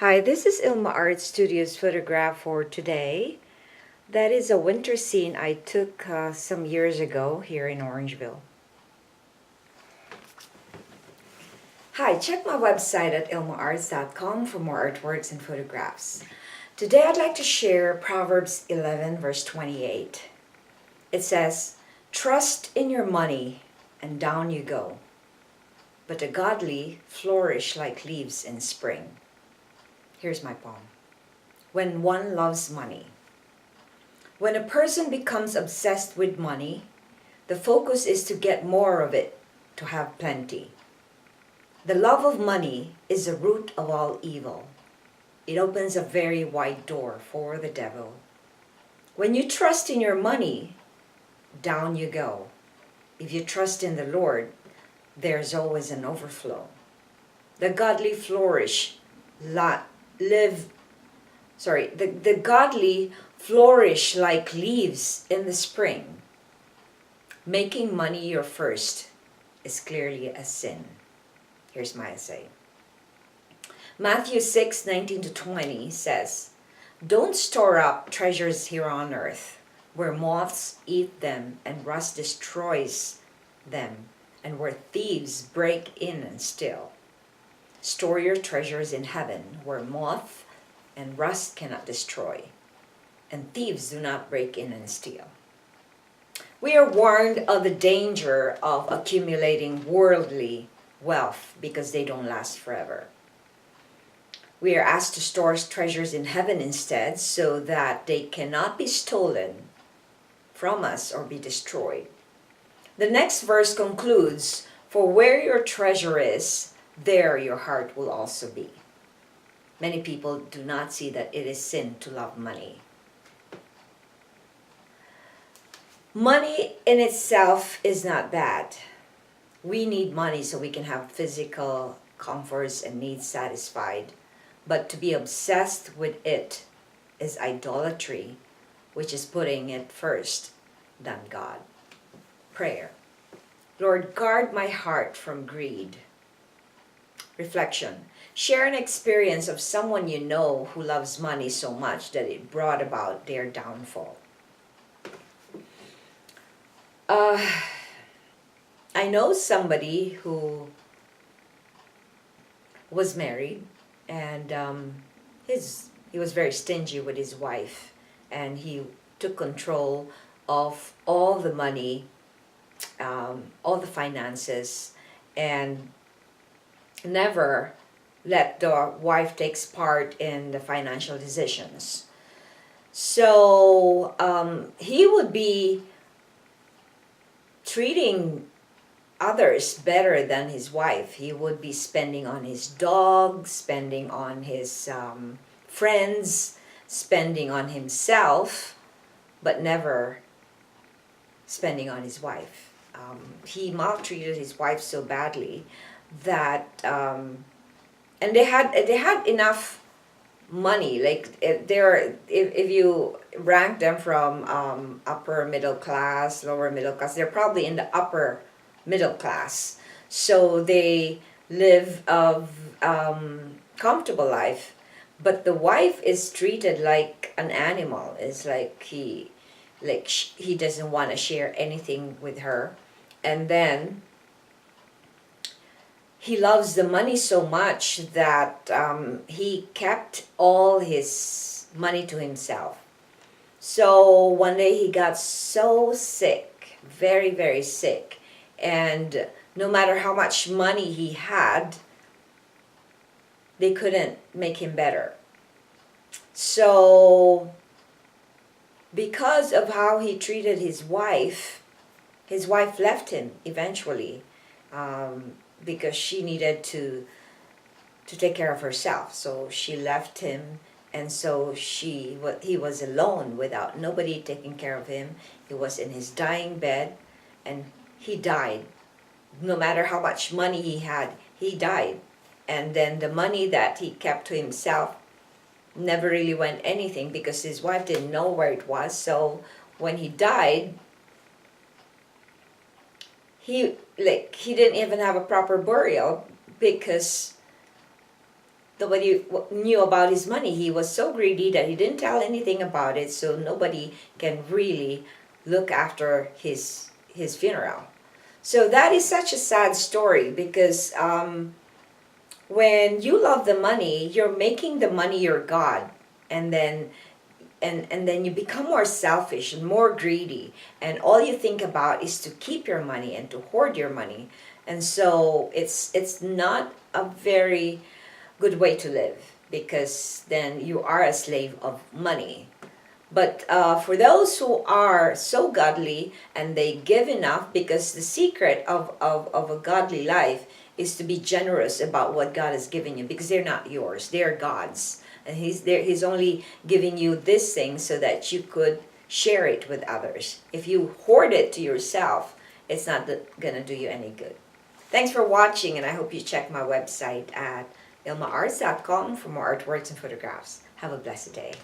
Hi, this is Ilma Art Studios photograph for today. That is a winter scene I took some years ago here in Orangeville. Hi, check my website at ilmaarts.com for more artworks and photographs. Today I'd like to share Proverbs 11 verse 28. It says, "Trust in your money and down you go, but the godly flourish like leaves in spring." Here's my poem. When one loves money. When a person becomes obsessed with money, the focus is to get more of it, to have plenty. The love of money is the root of all evil. It opens a very wide door for the devil. When you trust in your money, down you go. If you trust in the Lord, there's always an overflow. The godly flourish, the godly flourish like leaves in the spring. Making money your first is clearly a sin. Here's my essay. Matthew 6:19-20 says, "Don't store up treasures here on earth, where moths eat them and rust destroys them, and where thieves break in and steal. Store your treasures in heaven, where moth and rust cannot destroy, and thieves do not break in and steal." We are warned of the danger of accumulating worldly wealth because they don't last forever. We are asked to store treasures in heaven instead so that they cannot be stolen from us or be destroyed. The next verse concludes, "For where your treasure is, there your heart will also be." Many people do not see that it is sin to love money. Money in itself is not bad. We need money so we can have physical comforts and needs satisfied. But to be obsessed with it is idolatry, which is putting it first than God. Prayer. Lord, guard my heart from greed. Reflection. Share an experience of someone you know who loves money so much that it brought about their downfall. I know somebody who was married, and he was very stingy with his wife, and he took control of all the money, all the finances, and never let the wife takes part in the financial decisions. So he would be treating others better than his wife. He would be spending on his dog, spending on his friends, spending on himself, but never spending on his wife. He maltreated his wife so badly that, and they had enough money. Like if you rank them from upper middle class, lower middle class, they're probably in the upper middle class. So they live a comfortable life, but the wife is treated like an animal. It's like he doesn't want to share anything with her, and then he loves the money so much that he kept all his money to himself. So one day he got so sick, very, very sick, and no matter how much money he had, they couldn't make him better. So because of how he treated his wife left him eventually, because she needed to take care of herself. So she left him, and so he was alone without nobody taking care of him. He was in his dying bed, and he died. No matter how much money he had, he died. And then the money that he kept to himself never really went anything because his wife didn't know where it was. So when he died, he didn't even have a proper burial because Nobody knew about his money. He was so greedy that he didn't tell anything about it, so nobody can really look after his funeral. So that is such a sad story because when you love the money, you're making the money your god, and then you become more selfish and more greedy, and all you think about is to keep your money and to hoard your money, and so it's not a very good way to live, because then you are a slave of money. But for those who are so godly and they give enough, because the secret of a godly life is to be generous about what God has given you, because they're not yours, they're God's. And he's only giving you this thing so that you could share it with others. If you hoard it to yourself, it's not going to do you any good. Thanks for watching, and I hope you check my website at ilmaarts.com for more artworks and photographs. Have a blessed day.